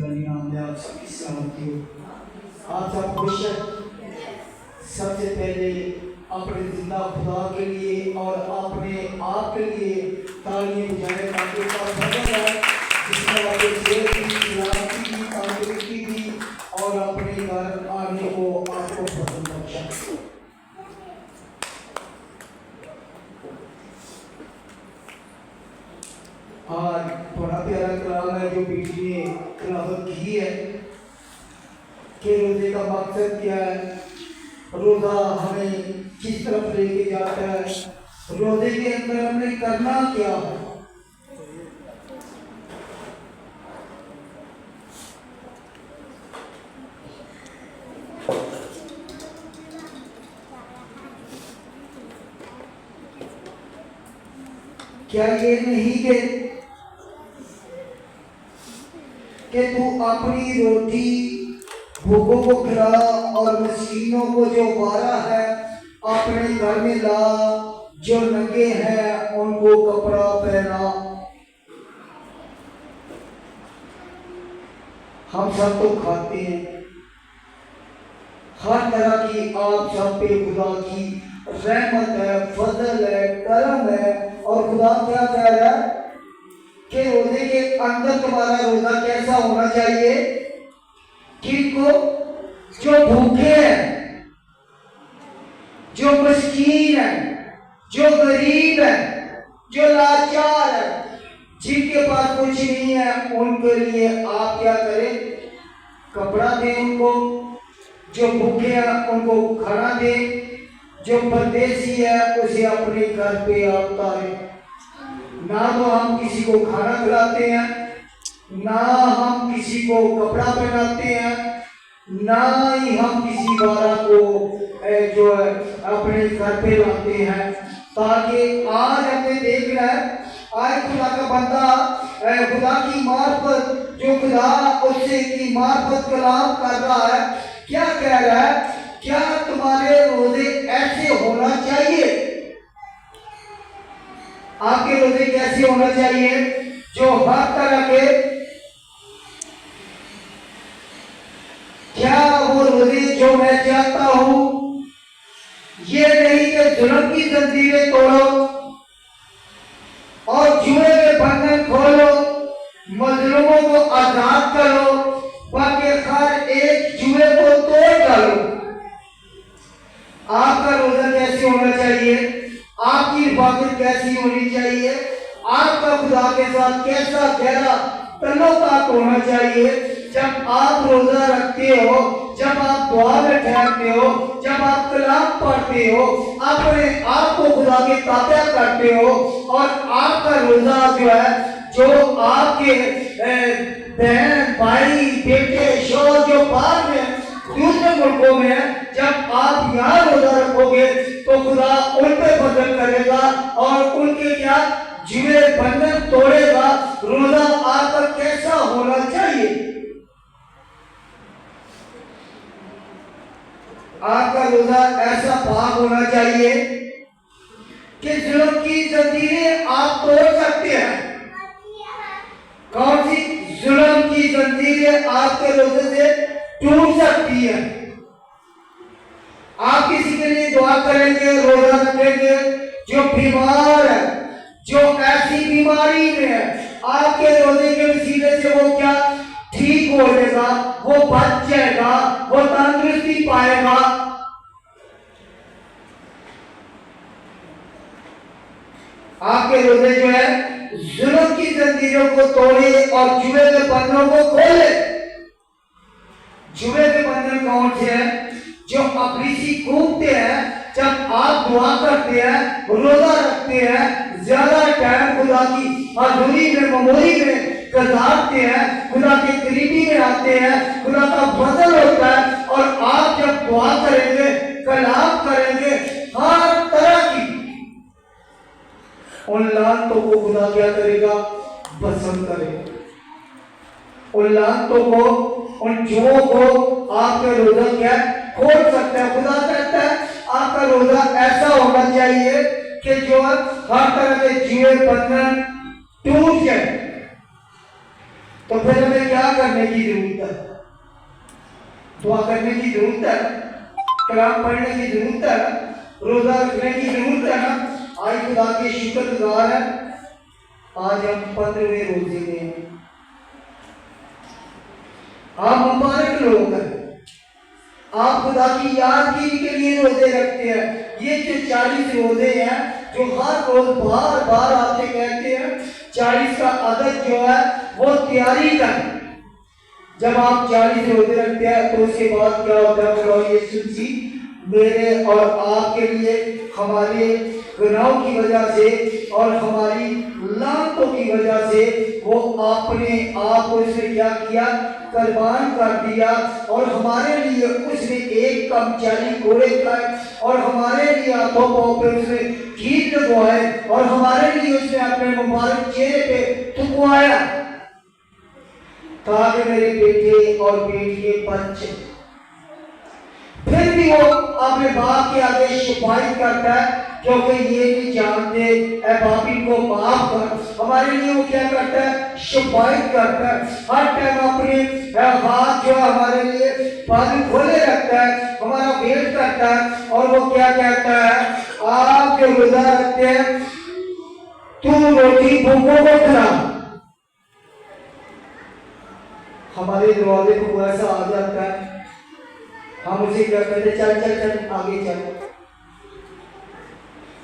नाम में आप सबकी सलामती हो। आप सब खुश हैं? सबसे पहले अपने जिंदा खुदा के लिए और अपने आप के लिए तालियां बजाएं ताकि उसका फजल है जिसने आपको सेहत दी, सलामती दी, तंदुरुस्ती दी और अपने घर आने को आपको पसंद बख्शा। आज बड़ा प्यारा कलाम है जो बेटी ने तिलावत की है कि रोजे का मकसद क्या है, रोजा हमें किस तरफ लेके जाता है, रोजे के अंदर हमने करना क्या है। क्या ये नहीं कि तू अपनी रोटी भूखों को खिला और मसीनों को जो वारा है अपने घर में ला, जो नंगे हैं उनको कपड़ा पहना। हम सब तो खाते हैं, हर तरह की आप सब पे खुदा की रहमत है, फजल है, करम है। और खुदा क्या कह रहा है कि रोजे के अंदर तुम्हारा रोजा कैसा होना चाहिए? किनको? जो भूखे हैं, जो मस्कीन है, जो गरीब है, जो लाचार है, जिनके पास कुछ नहीं है, उनके लिए आप क्या करें? कपड़ा दें उनको। जो भूखे हैं उनको खाना दें। जो परदेसी है उसे अपने घर पे आप उतारें। ना तो हम किसी को खाना खिलाते हैं, ना हम किसी को कपड़ा पहनाते हैं, ना ही हम किसी वारा को जो है अपने घर पे लाते हैं। ताकि आज हमने देखना है, आज खुदा का बंदा खुदा की मार्फत, जो खुदा उससे की मार्फत कलाम कर रहा है, क्या कह रहा है? क्या तुम्हारे रोजे ऐसे होना चाहिए? आपके रोजे कैसे होना चाहिए? जो हर तरह के, क्या वो रोजे जो मैं चाहता हूं, ये नहीं कि जुल्म की जंजीरें तोड़ो और जुए के बंधन खोलो, मजलूमों को आजाद करो, बाकी हर एक जुए को तोड़ डालो। आपका रोजा कैसे होना चाहिए? आपकी इबादत कैसी होनी चाहिए? आपका खुदा के साथ कैसा गहरा तल्लुकात होना चाहिए? जब आप रोजा रखते हो, जब आप दुआ में ठहरते हो, जब आप कलाम पढ़ते हो, अपने आप को खुदा के ताबे करते हो, और आपका रोजा जो है, जो आपके बहन भाई बेटे शोहर जो बाहर में दूसरे मुल्कों में है, जब आप यहाँ रोजा रखोगे तो खुदा उन पे फजल करेगा और उनके क्या जुए बंधन तोड़ेगा। रोजा आपका कैसा होना चाहिए? आपका रोजा ऐसा पाक होना चाहिए कि जुल्म की जंजीरें आप तोड़ सकते हैं। कौन सी जुल्म की जंजीरें आपके रोजे से टूट सकती है? आप किसी के लिए दुआ करेंगे, रोजा रखेंगे, जो बीमार है, जो ऐसी बीमारी में है, आपके रोजे के वसीले से वो क्या ठीक हो जाएगा, वो बच जाएगा, वो तंदुरुस्ती पाएगा। आपके रोजे जो है जुल्म की जंजीरों को तोड़े और जुए के बंधनों को खोले। जुए के बंधन कौन से हैं? जो अपनी सी घूमते हैं। जब आप दुआ करते हैं, रोजा रखते हैं, ज्यादा टाइम खुदा की हजूरी में, मेमोरी में गुजारते हैं, खुदा के करीबी में आते हैं, खुदा का फजल होता है, और आप जब दुआ करेंगे, कलाम करेंगे, हर तरह की उन लानतों को खुदा क्या करेगा? पसंद करेगा। उन लानतों को, उन जुओं को आपका रोजा क्या खोल सकता है? खुदा कहता है आपका रोजा ऐसा होना चाहिए कि जो हर तरह के जुए बंधन टूट जाए। तो फिर हमें क्या करने की जरूरत है? दुआ करने की जरूरत है, कलाम पढ़ने की जरूरत है, रोजा रखने की जरूरत है ना। आज खुदा के शुक्रगुजार है, आज हम 15वें रोजे में हैं। आप मुबारक लोग हैं, आप खुदा की यादगिरी के लिए रोजे रखते हैं। ये जो 40 रोजे हैं जो हर रोज बार बार आपसे कहते हैं, 40 का अदद जो है वो तैयारी का है। जब आप 40 रोजे रखते हैं तो उसके बाद क्या होता है? प्रभु यीशु मसीह मेरे और आपके लिए हमारे गुनाहों की वजह से और हमारी लानतों की वजह से वो अपने आप को उसने क्या किया? कुर्बान कर दिया। और हमारे लिए उसने एक कर्मचारी घोड़े खाए और हमारे लिए हाथों पांव पे उसने गीत लगवाए और हमारे लिए उसने अपने मुबारक चेहरे पे थुकवाया ताकि मेरे बेटे और बेटियां बच। फिर भी वो अपने बाप के आगे शिकायत करता है क्योंकि ये नहीं जानते, ऐ बाप इनको माफ कर। हमारे लिए वो क्या करता है? शिकायत करता है। हर टाइम अपने हाथ जो हमारे लिए बाजू खोले रखता है, हमारा वेट करता है। और वो क्या कहता है? आप जो रोजा रखते हैं, तू रोटी भूखों को खिला। हमारे दरवाजे को ऐसा आ जाता है, हम उसे क्या कहते? चल चल चल आगे चल।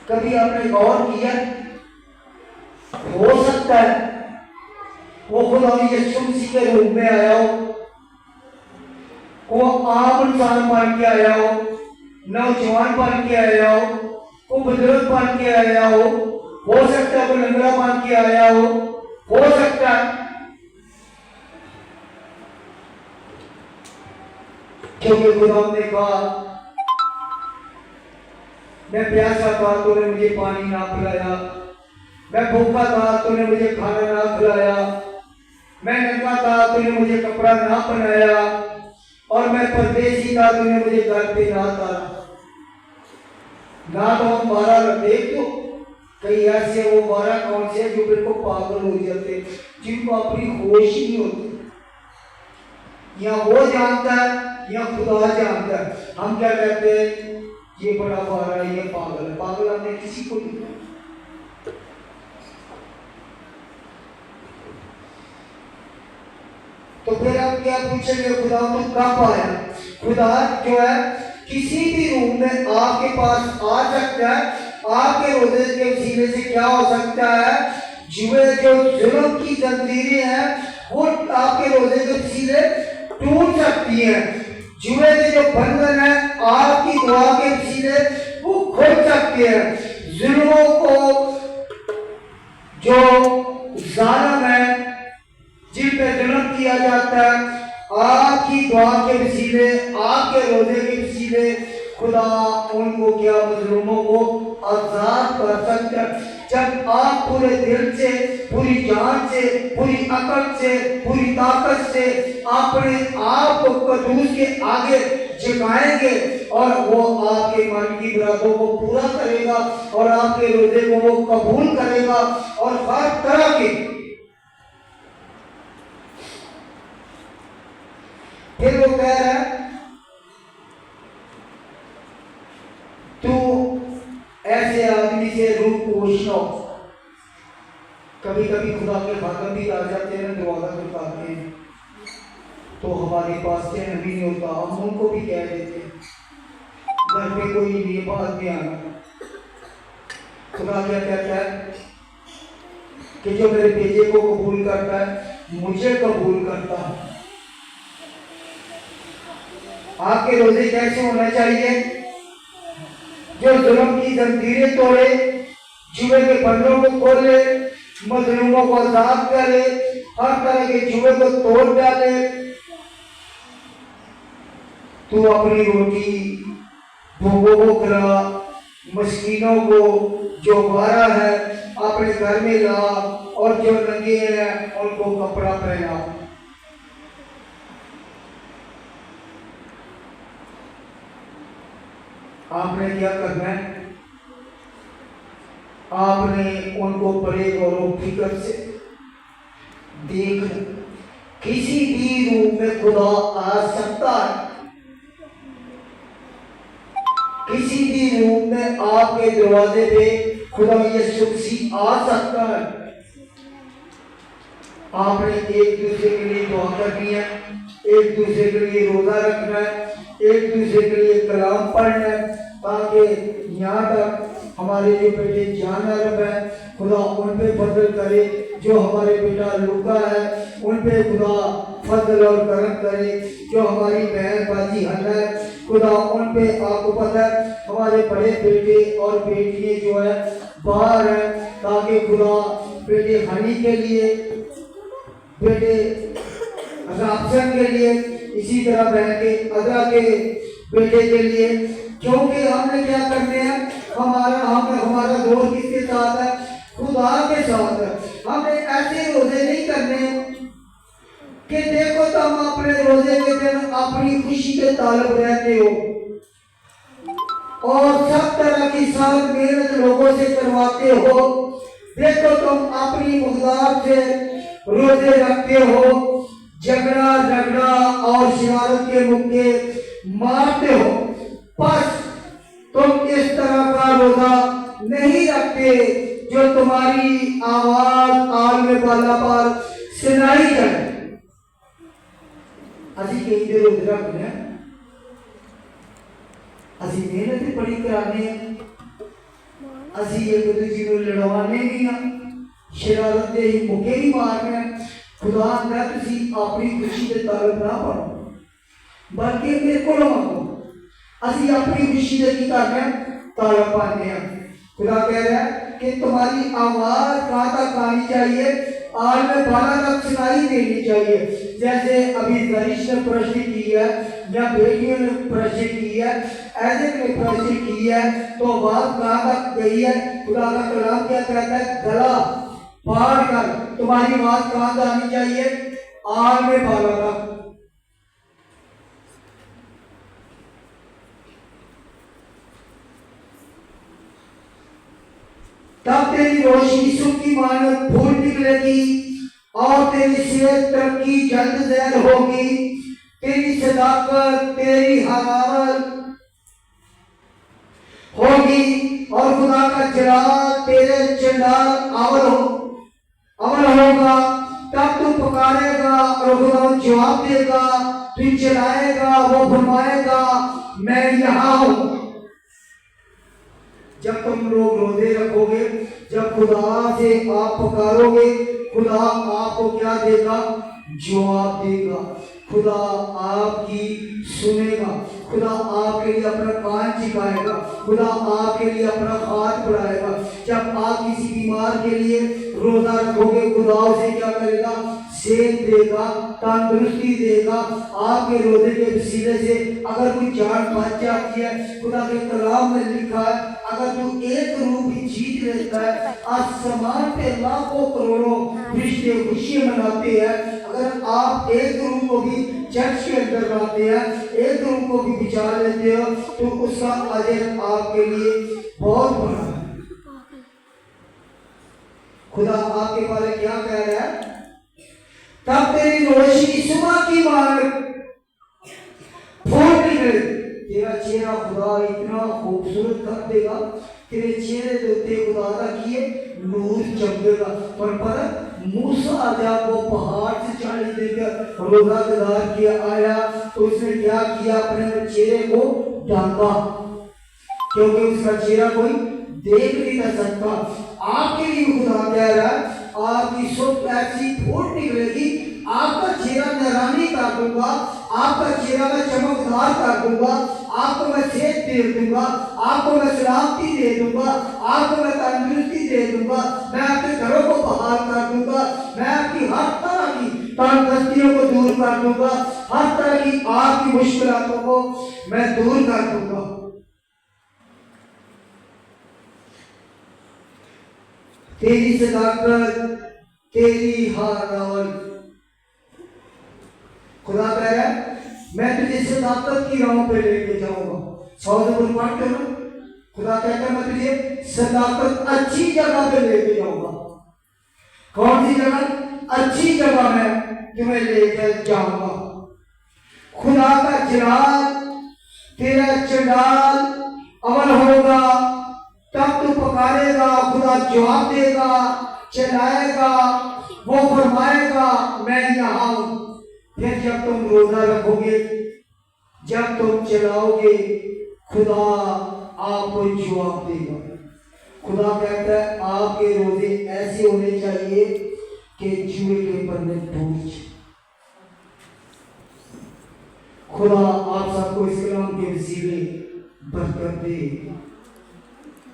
कभी आपने गौर किया? हो सकता है वो खुदा यीशु मसीह के रूप में आया हो, वो आम इंसान बन के आया हो, नौजवान बन के आया हो, वो बुजुर्ग बन के आया हो सकता है वो लंगड़ा बन के आया हो सकता है। क्योंकि खुदा ने कहा, मैं प्यासा था तूने मुझे पानी ना पिलाया, मैं भूखा था तूने मुझे खाना ना खिलाया, मैं नंगा था तूने मुझे कपड़ा ना पहनाया, और मैं परदेसी था तूने मुझे घर पे ना तारा। ना तो हम 12 देख तो कई ऐसे वो 12 कौन से जो बिल्कुल पागल हो जाते, जिनको अपनी होश ही नहीं होती। या वो जानता है या खुदा जानता है। हम क्या कहते हैं? ये बड़ा 12 ये पागल है। पागल हमने किसी को नहीं कहा। तो फिर हम क्या पूछेंगे? खुदा तुम कब आया? खुदा जो है किसी भी रूप में आपके पास आ सकता है। आपके रोजे के वसीले से क्या हो सकता है? जुए जो जुल्म की जंजीरें हैं वो आपके रोजे के वसीले टूट सकती है। जुए के जो बंधन है आपकी दुआ के वसीले वो खुल सकते हैं। जुल्मों को जो जालिम है जिन पे जुल्म किया जाता है, आपकी दुआ के वसीले, आपके रोजे के वसीले खुदा उनको क्या? मजलूमों को आजाद कर सकता है। जब आप पूरे दिल से, पूरी जान से, पूरी अकल से, पूरी ताकत से अपने आप को कदूस के आगे झुकाएंगे और वो आपके मन की मुरादों को पूरा करेगा और आपके रोजे को वो कबूल करेगा। और हर तरह के फिर वो कह रहा है तू ऐसे आदमी से रूह पोष न हो। कभी कभी खुदा के खातम भी आ जाते हैं, दरवाजा खटकाते हैं तो हमारे पास चैन भी नहीं होता। हम उनको भी कह देते हैं घर पे कोई नहीं, बात नहीं आना। खुदा क्या कहता है कि जो मेरे बेटे को कबूल करता है मुझे कबूल करता है। आपके रोजे कैसे होने चाहिए? जो जुल्म की जंजीरें तोड़े, जुए के बंधनों को खोले, मजलूमों को आजाद करे, हर तरह के जुए को तोड़ डाले। तू अपनी रोटी भूखों को खिला, मस्कीनों को जो बारा है अपने घर में ला और जो नंगे हैं उनको कपड़ा पहना। आपने क्या करना है? आपने उनको बड़े गौरव फिक्र से देखना। किसी भी रूप में खुदा आ सकता है, किसी भी रूप में आपके दरवाजे पे खुदा यीशु मसीह आ सकता है। आपने एक दूसरे के लिए दुआ करनी है, एक दूसरे के लिए रोजा रखना है, एक दूसरे के लिए कलाम पढ़ना है, ताकि यहाँ तक हमारे जो बेटे जान अरब है खुदा उन पे फजल करे, जो हमारे बेटा लुका है उन पे खुदा फजल और करम करे, जो हमारी बहन बाजी हन्ना है खुदा उन पे, आपको पता है हमारे बड़े बेटे और बेटियां जो है बाहर है, ताकि खुदा बेटे हनी के लिए, बेटे राफसन के लिए, इसी तरह बहन के अदरा के बेटे के लिए, क्योंकि हमने क्या करने हैं, हमारा दोस्त किसके साथ है, खुदा के साथ है। हमने ऐसे रोजे नहीं करने कि देखो तुम अपने रोजे के दिन अपनी खुशी के ताल्लुक रहते हो और सब तरह की साल मेहनत लोगों से करवाते हो, देखो तुम अपनी मुकदार से रोजे रखते हो, झगड़ा और शरारत के मुक्के मारते हो, बस तुम इस तरह का रोजा नहीं रखते जो तुम्हारी आवाज आलम बाला पर सुनाई जाए। असी कई देर रोजे रखने, असी मेहनत बड़ी कराने, असी एक दूसरे को लड़वाने नहीं हैं, शरारत के मुक्के भी मारने। खुदा ने तुसी अपनी खुशी के ताल्लुक ना पाओ, बल्कि मेरे को मांगो, असी अपनी खुशी के की करने ताल्लुक पाने हैं। खुदा कह रहा है कि तुम्हारी आवाज कहाँ तक आनी चाहिए, आज में 12 तक सुनाई देनी चाहिए। जैसे अभी दरिश ने प्रश्न की है या बेटियों ने प्रश्न की है, ऐसे ने प्रश्न की है, तो बात कहाँ तक गई है। खुदा का कलाम क्या कहता है, गला फाड़ कर तुम्हारी बात कहाँ तक आनी चाहिए, आज में 12 तक। तब तेरी रोशनी सुख की मानत फूल निकलेगी और तेरी सेहत तरक्की जल्द जहर होगी, तेरी सदाकत तेरी हरारत होगी और खुदा का जलाल तेरे चंडाल अमल होगा। तब तू पुकारेगा और खुदा जवाब देगा, तू चलाएगा, वो फरमाएगा मैं यहाँ हूँ। जब तुम लोग रोजे रखोगे, जब खुदा से आप पुकारोगे, खुदा आपको क्या देगा, जवाब देगा, खुदा आपकी सुनेगा, खुदा आपके लिए अपना कान चिकाएगा, खुदा आपके लिए अपना हाथ बढ़ाएगा। जब आप किसी बीमार के लिए रोजा रखोगे, खुदा उसे क्या करेगा, सेहत देगा, तंदुरुस्ती देगा। आपके रोजे के वसीले से अगर कोई जान बच जाती है, खुदा के कलाम में लिखा है, अगर तू एक रूह भी जीत लेता है, आसमान पे लाखों करोड़ों फरिश्ते खुशी मनाते हैं। अगर आप एक रूह को भी चर्च के अंदर लाते हैं, एक रूह को भी बिछा लेते हो, तो उसका अजर आपके लिए बहुत बड़ा है। खुदा आपके बारे में क्या कह रहा है, तब तेरी रोशनी सुबह की मार फूट निकले, तेरा चेहरा खुदा इतना खूबसूरत कर देगा, तेरे चेहरे के उत्ते खुदा का किए नूर चमकेगा। पर मूसा जब वो पहाड़ से 40 दिन का रोजा गुजार किया आया, तो उसने क्या किया, अपने चेहरे को ढांका, क्योंकि उसका चेहरा कोई देख नहीं था सकता। आपके लिए खुदा कह रहा है, आपकी सुख ऐसी फूट निकलेगी, आपका चेहरा नरानी कर दूंगा, आपका चेहरा मैं चमकदार कर दूंगा, आपको मैं सेहत दे दूंगा, आपको मैं सलामती दे दूंगा, आपको मैं तंदुरुस्ती दे दूंगा, मैं आपके घरों को बहाल कर दूंगा, मैं आपकी हर तरह की तंदुरुस्तियों को दूर कर दूंगा, हर तरह की आपकी मुश्किलों को मैं दूर कर दूंगा। तेरी सदाकत तेरी हारावत, खुदा कह रहा है मैं तुझे सदाकत की राहों पे लेके जाऊंगा। 100 नंबर पढ़ते हो, खुदा कहता है मैं तुझे सदाकत अच्छी जगह पे लेके जाऊंगा। कौन सी जगह, अच्छी जगह है, तुम्हें लेकर जाऊंगा। खुदा का जलाल तेरा चंडाल अमल होगा, तब तू पकारेगा, खुदा जवाब देगा, चलाएगा, वो फरमाएगा मैं यहाँ हूं। फिर जब तुम रोजा रखोगे, जब तुम चलाओगे, खुदा आपको जवाब देगा। खुदा कहता है आपके रोजे ऐसे होने चाहिए कि जुए के पन्ने टूट जाए। खुदा आप सबको इस कलाम के वसीले बरकत दे।